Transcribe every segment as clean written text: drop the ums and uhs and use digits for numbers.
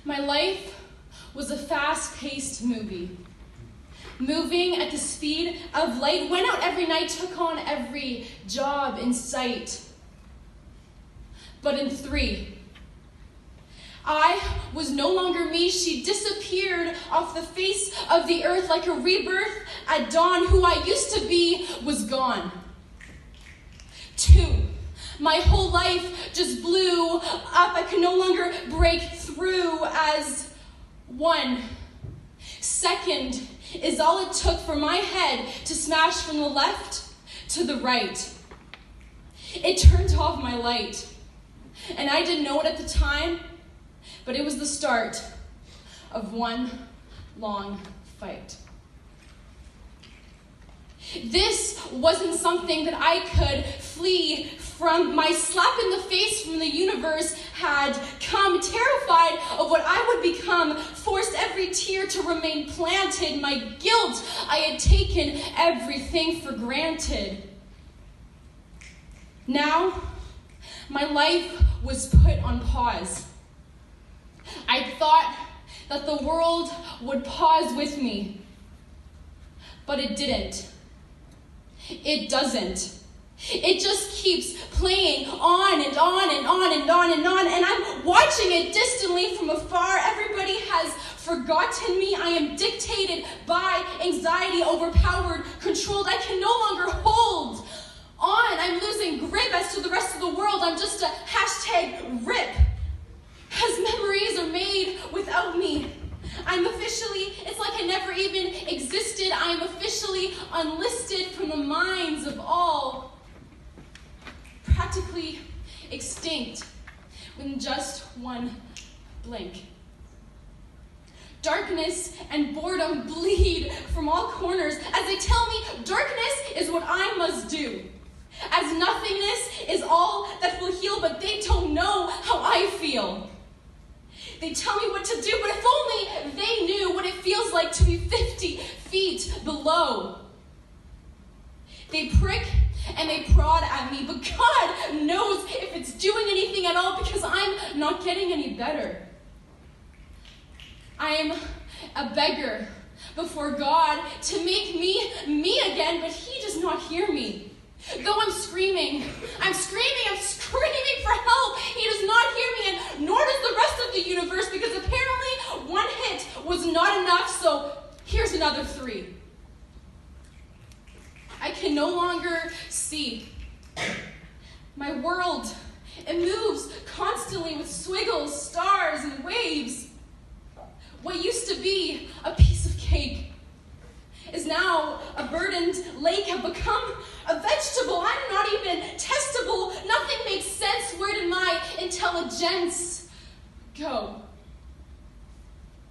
My life was a fast-paced movie. Moving at the speed of light, went out every night, took on every job in sight. But in 3, I was no longer me. She disappeared off the face of the earth like a rebirth at dawn. Who I used to be was gone. 2, my whole life just blew up. I could no longer break through as 1 second is all it took for my head to smash from the left to the right. It turned off my light, and I didn't know it at the time, but it was the start of one long fight. This wasn't something that I could flee from. My slap in the face from the universe had come, terrified of what I would become, forced every tear to remain planted. My guilt, I had taken everything for granted. Now, my life was put on pause. I thought that the world would pause with me, but it didn't. It doesn't. It just keeps playing on and on and on and on and on, and I'm watching it distantly from afar. Everybody has forgotten me. I am dictated by anxiety, overpowered, controlled. I can no longer hold on. I'm losing grip as to the rest of the world. I'm just a #RIP. As memories are made without me, I'm officially, it's like I never even existed. I am officially unlisted from the minds of all, practically extinct in just one blink. Darkness and boredom bleed from all corners as they tell me darkness is what I must do, as nothingness is all that will heal, but they don't know how I feel. They tell me what to do, but if only they knew what it feels like to be 50 feet below. They prick and they prod at me, but God knows if it's doing anything at all, because I'm not getting any better. I am a beggar before God to make me me again, but He does not hear me. Though I'm screaming for help, He does not hear me, and nor does the rest of the universe, because apparently one hit was not enough, so here's another 3. I can no longer see. My world, it moves constantly with swiggles, stars, and waves. What used to be a piece of cake is now a burdened lake. I've become a vegetable. I'm not even testable. Nothing makes sense. Where did my intelligence go?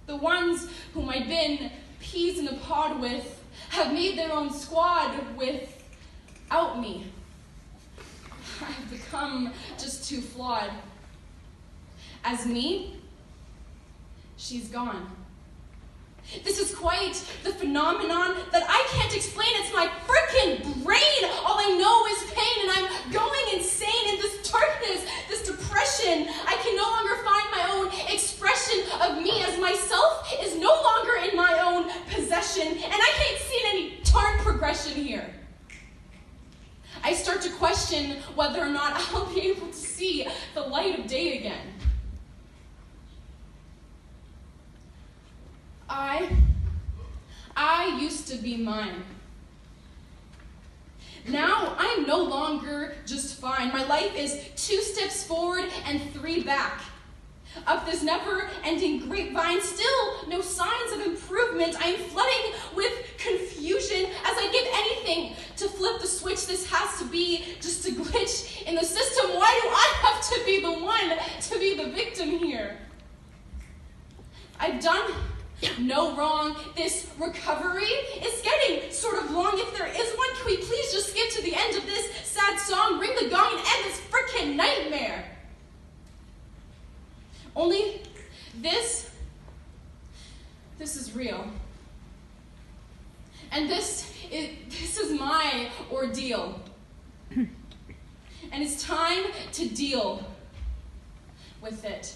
The ones whom I'd been peas in a pod with have made their own squad without me. I've become just too flawed. As me, she's gone. This is quite the phenomenon that I can't explain. It's my frickin' brain. All I know is pain, and I'm going insane in this darkness, this depression. I can no longer find my own expression of me, as myself is no longer in my own possession, and I can't see any darn progression here. I start to question whether or not I'll be able to see the light of day again. I used to be mine. Now I am no longer just fine. My life is 2 steps forward and 3 back. Up this never-ending grapevine, still no signs of improvement. I am flooding with confusion as I give anything to flip the switch. This has to be just a glitch in the system. Why do I have to be the one to be the victim here? I've done no wrong. This recovery is getting sort of long. If there is one, can we please just skip to the end of this sad song, ring the gong, and end this frickin' nightmare? Only this is real. And this is my ordeal. And it's time to deal with it.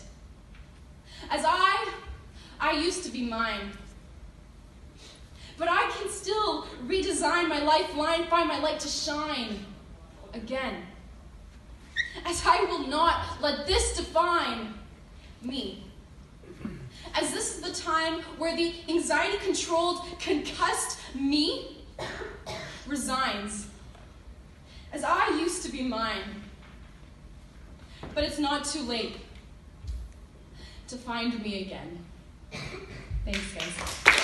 As I used to be mine. But I can still redesign my lifeline, find my light to shine again. As I will not let this define me. As this is the time where the anxiety-controlled, concussed me resigns. As I used to be mine. But it's not too late to find me again. Thanks, guys.